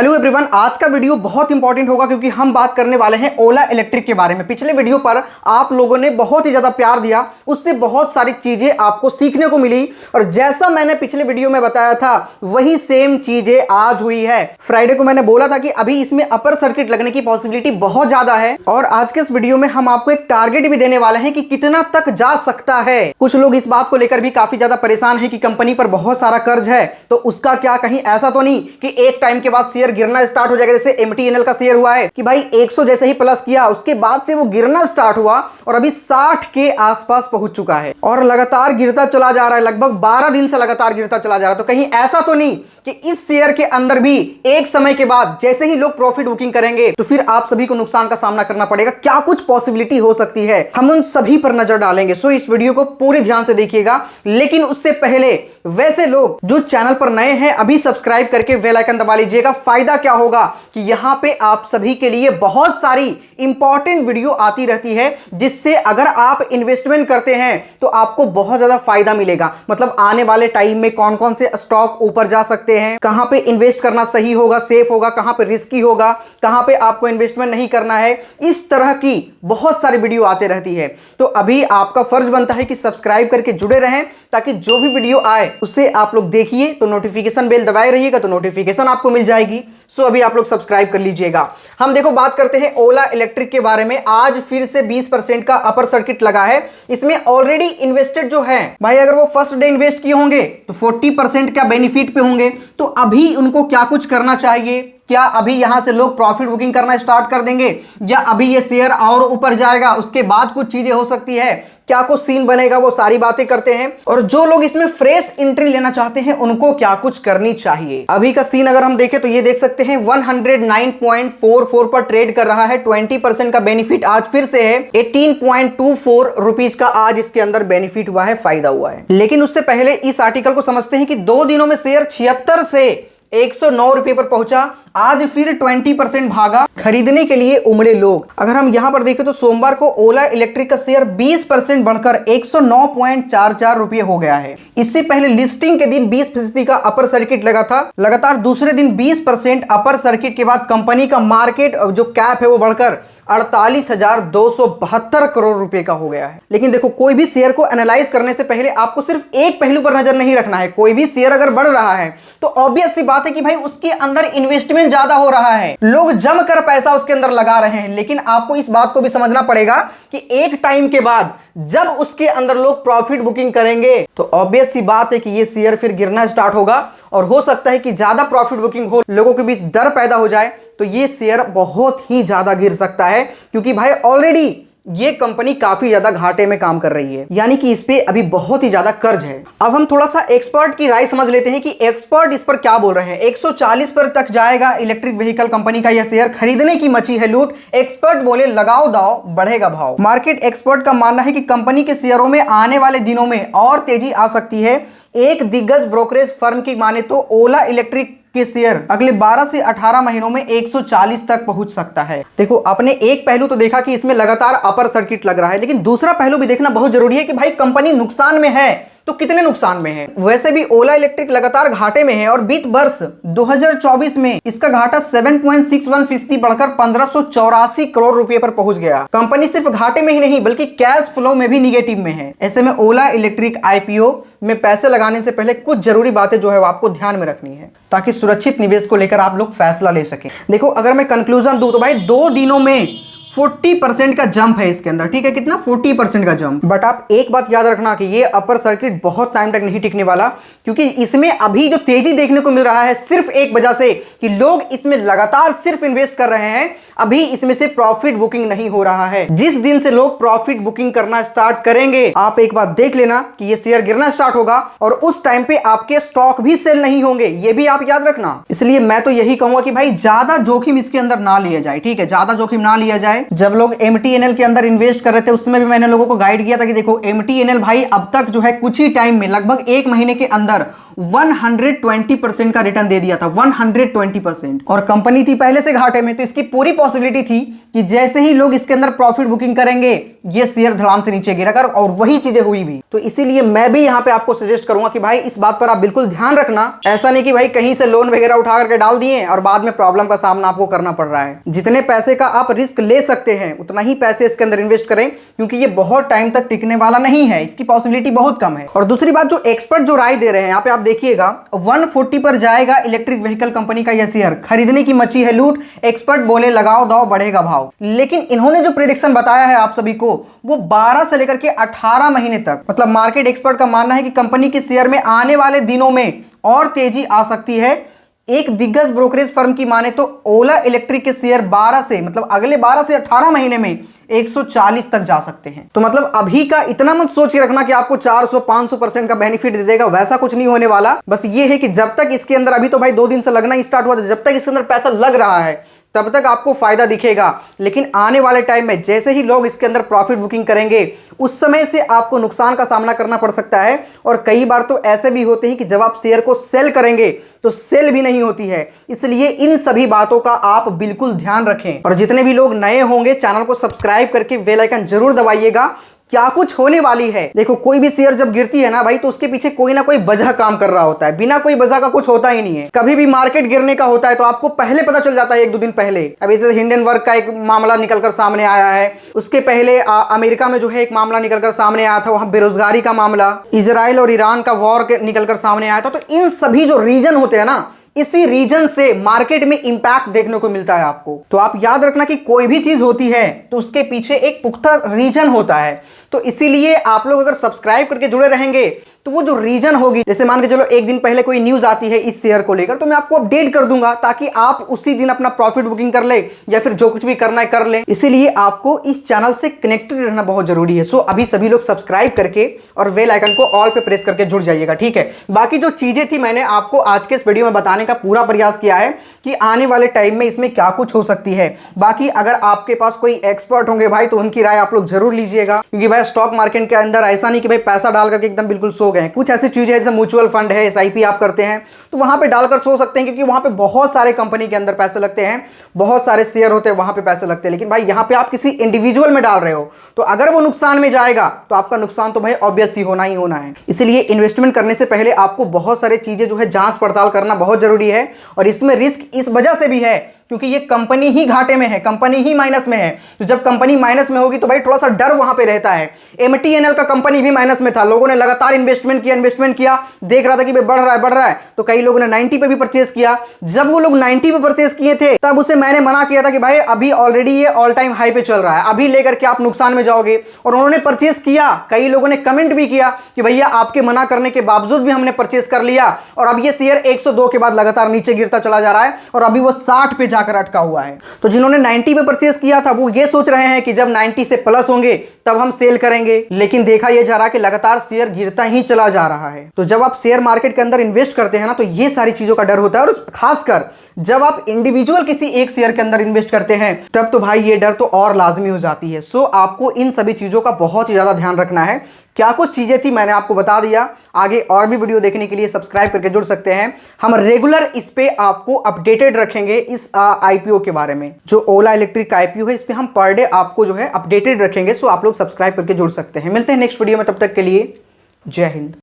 Hello everyone, आज का video बहुत इंपॉर्टेंट होगा क्योंकि हम बात करने वाले हैं ओला इलेक्ट्रिक के बारे में। पिछले वीडियो पर आप लोगों ने बहुत ही ज्यादा प्यार दिया, उससे बहुत सारी चीजें आपको सीखने को मिली और जैसा मैंने पिछले वीडियो में बताया था वही सेम चीजें आज हुई है। फ्राइडे को मैंने बोला था कि अभी इसमें अपर सर्किट लगने की पॉसिबिलिटी बहुत ज्यादा है और आज के इस वीडियो में हम आपको एक टारगेट भी देने वाले हैं कि कितना तक जा सकता है। कुछ लोग इस बात को लेकर भी काफी ज्यादा परेशान है कि कंपनी पर बहुत सारा कर्ज है, तो उसका क्या, कहीं ऐसा तो नहीं कि एक टाइम के बाद शेयर गिरना स्टार्ट हो जाएगा। जैसे एमटीएनएल का शेयर हुआ है कि भाई 100 जैसे ही प्लस किया उसके बाद से वो गिरना स्टार्ट हुआ और अभी 60 के आसपास पहुंच चुका है और लगातार गिरता चला जा रहा है। लगभग 12 दिन से लगातार गिरता चला जा रहा है। तो कहीं ऐसा तो नहीं कि इस शेयर के अंदर भी एक समय के बाद जैसे ही लोग प्रॉफिट बुकिंग करेंगे तो फिर आप सभी को नुकसान का सामना करना पड़ेगा। क्या कुछ पॉसिबिलिटी हो सकती है, हम उन सभी पर नजर डालेंगे। सो इस वीडियो को पूरे ध्यान से देखिएगा। लेकिन उससे पहले वैसे लोग जो चैनल पर नए हैं अभी सब्सक्राइब करके बेल आइकन दबा लीजिएगा। फायदा क्या होगा कि यहां पे आप सभी के लिए बहुत सारी इंपॉर्टेंट वीडियो आती रहती है जिससे अगर आप इन्वेस्टमेंट करते हैं तो आपको बहुत ज्यादा फायदा मिलेगा। मतलब आने वाले टाइम में कौन कौन से स्टॉक ऊपर जा सकते हैं, कहां पे इन्वेस्ट करना सही होगा, सेफ होगा, कहां पे रिस्की होगा, कहां पे आपको इन्वेस्टमेंट नहीं करना है, इस तरह की बहुत सारी वीडियो आते रहती है। तो अभी आपका फर्ज बनता है कि सब्सक्राइब करके जुड़े रहें ताकि जो भी वीडियो आए उससे आप लोग देखिए। तो नोटिफिकेशन बेल दबाए रहिएगा तो नोटिफिकेशन आपको मिल जाएगी। सो अभी आप लोग सब्सक्राइब कर लीजिएगा। हम देखो बात करते हैं ओला इलेक्ट्रिक के बारे में। आज फिर से 20% का अपर सर्किट लगा है। इसमें ऑलरेडी इन्वेस्टेड जो है भाई, अगर वो फर्स्ट डे इन्वेस्ट किए होंगे तो 40% का बेनिफिट पे होंगे। तो अभी उनको क्या कुछ करना चाहिए? क्या अभी यहां से लोग प्रॉफिट बुकिंग करना स्टार्ट कर देंगे या अभी ये शेयर और ऊपर जाएगा, उसके बाद कुछ चीजें हो सकती है, क्या कुछ सीन बनेगा, वो सारी बातें करते हैं। और जो लोग इसमें फ्रेश एंट्री लेना चाहते हैं उनको क्या कुछ करनी चाहिए। अभी का सीन अगर हम देखें तो ये देख सकते हैं 109.44 पर ट्रेड कर रहा है। 20% का बेनिफिट आज फिर से है। 18.24 रुपीज का आज इसके अंदर बेनिफिट हुआ है, फायदा हुआ है। लेकिन उससे पहले इस आर्टिकल को समझते हैं कि 2 दिनों में शेयर 76 से 109 रुपए पर पहुंचा। आज फिर 20% भागा। खरीदने के लिए उमड़े लोग। अगर हम यहां पर देखें तो सोमवार को ओला इलेक्ट्रिक का शेयर 20% बढ़कर 109.44 रुपए हो गया है। इससे पहले लिस्टिंग के दिन 20% का अपर सर्किट लगा था। लगातार दूसरे दिन 20% अपर सर्किट के बाद कंपनी का मार्केट जो कैप है वो बढ़कर 48,272 करोड़ रुपए का हो गया है। लेकिन देखो, कोई भी शेयर को एनालाइज करने से पहले आपको सिर्फ एक पहलू पर नजर नहीं रखना है। कोई भी शेयर अगर बढ़ रहा है तो ऑब्वियस सी बात है कि भाई उसके अंदर इन्वेस्टमेंट ज्यादा हो रहा है, लोग जमकर पैसा उसके अंदर लगा रहे हैं। लेकिन आपको इस बात को भी समझना पड़ेगा कि एक टाइम के बाद जब उसके अंदर लोग प्रॉफिट बुकिंग करेंगे तो ऑब्वियस सी बात है कि ये शेयर फिर गिरना स्टार्ट होगा और हो सकता है कि ज्यादा प्रॉफिट बुकिंग हो, लोगों के बीच डर पैदा हो जाए तो ये शेयर बहुत ही ज्यादा गिर सकता है। क्योंकि भाई ऑलरेडी ये कंपनी काफी ज्यादा घाटे में काम कर रही है, यानी कि इस पे अभी बहुत ही ज्यादा कर्ज है। अब हम थोड़ा सा एक्सपर्ट की राय समझ लेते हैं कि एक्सपर्ट इस पर क्या बोल रहे हैं। 140 पर तक जाएगा इलेक्ट्रिक व्हीकल कंपनी का यह शेयर, खरीदने की मची है लूट। एक्सपर्ट बोले लगाओ दाव, बढ़ेगा भाव। मार्केट एक्सपर्ट का मानना है कि कंपनी के शेयरों में आने वाले दिनों में और तेजी आ सकती है। एक दिग्गज ब्रोकरेज फर्म की माने तो ओला इलेक्ट्रिक के शेयर अगले 12 से 18 महीनों में 140 तक पहुंच सकता है। देखो, आपने एक पहलू तो देखा कि इसमें लगातार अपर सर्किट लग रहा है, लेकिन दूसरा पहलू भी देखना बहुत जरूरी है कि भाई कंपनी नुकसान में है तो कितने नुकसान में है। वैसे भी ओला इलेक्ट्रिक लगातार घाटे में है और बीत वर्ष 2024 में इसका घाटा 7.61% बढ़कर 1584 करोड़ रुपए पर पहुंच गया। कंपनी सिर्फ घाटे में ही नहीं बल्कि कैश फ्लो में भी निगेटिव में है। ऐसे में ओला इलेक्ट्रिक आईपीओ में पैसे लगाने से पहले कुछ जरूरी बातें जो है वो आपको ध्यान में रखनी है ताकि सुरक्षित निवेश को लेकर आप लोग फैसला ले सकें। देखो, अगर मैं कंक्लूजन दूं तो भाई 2 दिनों में 40% का जंप है इसके अंदर। ठीक है, कितना? 40% का जंप। बट आप एक बात याद रखना कि ये अपर सर्किट बहुत टाइम तक नहीं टिकने वाला, क्योंकि इसमें अभी जो तेजी देखने को मिल रहा है सिर्फ एक वजह से कि लोग इसमें लगातार सिर्फ इन्वेस्ट कर रहे हैं। अभी इसमें से प्रॉफिट बुकिंग नहीं हो रहा है। जिस दिन से लोग प्रॉफिट बुकिंग करना स्टार्ट करेंगे, आप एक बात देख लेना कि ये शेयर गिरना स्टार्ट होगा और उस टाइम पे आपके स्टॉक भी सेल नहीं होंगे। ये भी आप याद रखना। इसलिए मैं तो यही कहूंगा कि भाई ज्यादा जोखिम इसके अंदर ना लिया जाए। ठीक है, ज्यादा जोखिम ना लिया जाए। जब लोग एमटीएनएल के अंदर इन्वेस्ट कर रहे थे उसमें भी मैंने लोगों को गाइड किया था कि देखो, एमटीएनएल भाई अब तक जो है कुछ ही टाइम में लगभग 1 महीने के अंदर 120% का रिटर्न दे दिया था। 120%। और कंपनी थी पहले से घाटे में, तो इसकी पूरी पॉसिबिलिटी थी कि जैसे ही लोग इसके अंदर प्रॉफिट बुकिंग करेंगे ये शेयर धड़ाम से नीचे गिरा कर, और वही चीजें हुई भी। तो इसीलिए मैं भी यहाँ पे आपको सजेस्ट करूंगा कि भाई इस बात पर आप बिल्कुल ध्यान रखना। ऐसा नहीं कि भाई कहीं से लोन वगैरह उठा करके डाल दिए और बाद में प्रॉब्लम का सामना आपको करना पड़ रहा है। जितने पैसे का आप रिस्क ले सकते हैं उतना ही पैसे इसके अंदर इन्वेस्ट करें, क्योंकि ये बहुत टाइम तक टिकने वाला नहीं है, इसकी पॉसिबिलिटी बहुत कम है। और दूसरी बात, जो एक्सपर्ट जो राय दे रहे हैं यहाँ पे आप देखिएगा 140 पर जाएगा इलेक्ट्रिक व्हीकल कंपनी का यह शेयर, खरीदने की मची है लूट, एक्सपर्ट बोले लगाओ दाओ बढ़ेगा भाव। लेकिन इन्होंने जो प्रेडिक्शन बताया है आप सभी को वो 12 से लेकर के 18 महीने तक, मतलब मार्केट एक्सपर्ट का मानना है कि कंपनी के शेयर में आने वाले दिनों में और तेजी आ सकती है। एक दिग्गज ब्रोकरेज फर्म की माने तो ओला इलेक्ट्रिक के शेयर 12 से, मतलब अगले 12 से 18 महीने में 140 तक जा सकते हैं। तो मतलब अभी का इतना मत सोच के रखना कि आपको 400-500% का बेनिफिट दे देगा, वैसा कुछ नहीं होने वाला। बस ये है कि जब तक इसके अंदर, अभी तो भाई 2 दिन से लगना ही स्टार्ट हुआ था, जब तक इसके अंदर पैसा लग रहा है तब तक आपको फायदा दिखेगा। लेकिन आने वाले टाइम में जैसे ही लोग इसके अंदर प्रॉफिट बुकिंग करेंगे उस समय से आपको नुकसान का सामना करना पड़ सकता है। और कई बार तो ऐसे भी होते हैं कि जब आप शेयर को सेल करेंगे तो सेल भी नहीं होती है। इसलिए इन सभी बातों का आप बिल्कुल ध्यान रखें। और जितने भी लोग नए होंगे चैनल को सब्सक्राइब करके बेल आइकन जरूर दबाइएगा। क्या कुछ होने वाली है। देखो कोई भी शेयर जब गिरती है ना भाई, तो उसके पीछे कोई ना कोई वजह काम कर रहा होता है, बिना कोई वजह का कुछ होता ही नहीं है। कभी भी मार्केट गिरने का होता है तो आपको पहले पता चल जाता है, 1-2 दिन पहले। अब जैसे हिंडनबर्ग का एक मामला निकलकर सामने आया है, उसके पहले अमेरिका में जो है एक मामला निकलकर सामने आया था, वहां बेरोजगारी का मामला, इजराइल और ईरान का वॉर निकलकर सामने आया था। तो इन सभी जो रीजन होते हैं ना, इसी रीजन से मार्केट में इंपैक्ट देखने को मिलता है आपको। तो आप याद रखना कि कोई भी चीज होती है तो उसके पीछे एक पुख्ता रीजन होता है। तो इसीलिए आप लोग अगर सब्सक्राइब करके जुड़े रहेंगे तो वो जो रीजन होगी, जैसे मान के चलो एक दिन पहले कोई न्यूज आती है इस शेयर को लेकर, तो मैं आपको अपडेट कर दूंगा ताकि आप उसी दिन अपना प्रॉफिट बुकिंग कर ले या फिर जो कुछ भी करना है कर ले। इसीलिए आपको इस चैनल से कनेक्टेड रहना बहुत जरूरी है। सो अभी सभी लोग सब्सक्राइब करके और बेल आइकन को ऑल पे प्रेस करके जुड़ जाइएगा, ठीक है। बाकी जो चीजें थी मैंने आपको आज के इस वीडियो में बताने का पूरा प्रयास किया है कि आने वाले टाइम में इसमें क्या कुछ हो सकती है। बाकी अगर आपके पास कोई एक्सपर्ट होंगे भाई तो उनकी राय आप लोग जरूर लीजिएगा, क्योंकि भाई स्टॉक मार्केट के अंदर ऐसा नहीं कि भाई पैसा डाल करके एकदम बिल्कुल सो गए। कुछ ऐसी चीजें जैसे म्यूचुअल फंड है, SIP आप करते हैं तो वहां पे डालकर सो सकते हैं, क्योंकि वहां पे बहुत सारे कंपनी के अंदर पैसे लगते हैं, बहुत सारे शेयर होते हैं, वहां पे पैसे लगते हैं। लेकिन भाई यहाँ पे आप किसी इंडिविजुअल में डाल रहे हो तो अगर वो नुकसान में जाएगा तो आपका नुकसान तो भाई ऑब्वियस ही होना है। इसलिए इन्वेस्टमेंट करने से पहले आपको बहुत सारी चीजें जो है जांच पड़ताल करना बहुत जरूरी है। और इसमें रिस्क इस वजह से भी है क्योंकि ये कंपनी ही घाटे में है, कंपनी ही माइनस में है। तो जब कंपनी माइनस में होगी तो भाई थोड़ा सा डर वहां पे रहता है। MTNL का कंपनी भी माइनस में था, लोगों ने लगातार इन्वेस्टमेंट किया, देख रहा था कि भाई बढ़ रहा है, तो कई लोगों ने 90 पे भी परचेस किया। जब वो लोग 90 पे परचेस किए थे तब उसे मैंने मना किया था कि भाई अभी ऑलरेडी ये ऑल टाइम हाई पे चल रहा है, अभी लेकर के आप नुकसान में जाओगे। और उन्होंने परचेस किया, कई लोगों ने कमेंट भी किया कि भैया आपके मना करने के बावजूद भी हमने परचेस कर लिया और अब ये शेयर 102 के बाद लगातार नीचे गिरता चला जा रहा है और अभी वो 60 पे जाकर अटका हुआ है। तो जिन्होंने 90 पे परचेस किया था वो ये सोच रहे हैं कि जब 90 से प्लस होंगे तब हम सेल करेंगे, लेकिन देखा यह जा रहा है कि लगातार शेयर गिरता ही चला जा रहा है। तो जब आप शेयर मार्केट के अंदर इन्वेस्ट करते हैं ना तो ये सारी चीजों का डर होता है। और खासकर जब आप इंडिविजुअल किसी एक शेयर के अंदर इन्वेस्ट करते हैं तब तो भाई ये डर तो और लाजमी हो जाती है। सो आपको इन सभी चीजों का बहुत ही ज्यादा ध्यान रखना है। क्या कुछ चीजें थी मैंने आपको बता दिया। आगे और भी वीडियो देखने के लिए सब्सक्राइब करके जुड़ सकते हैं। हम रेगुलर इस पे आपको अपडेटेड रखेंगे इस IPO के बारे में। जो ओला इलेक्ट्रिक का IPO है इस पे हम पर डे आपको जो है अपडेटेड रखेंगे। सो आप लोग सब्सक्राइब करके जुड़ सकते हैं। मिलते हैं नेक्स्ट वीडियो में, तब तक के लिए जय हिंद।